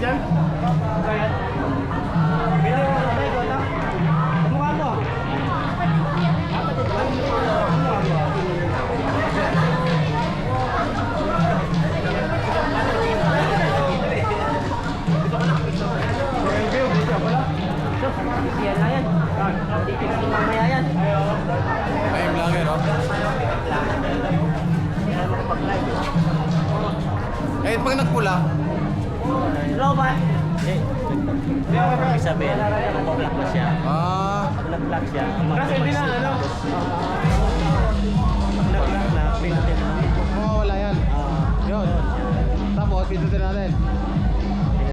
dyan? Kaya. Bilang mo na tayo, Gota. Mukha mo. Yan na yan. Dito na mamaya yan. Ay, vlogger, oh. Eh, pag nagpula, Robot. Ibig sabihin, mag-block na siya. Mag-block siya. Kasi hindi na ano. Mag-block na, pinutin mo. mawawala yan. Yun. Tapos, pindutin natin.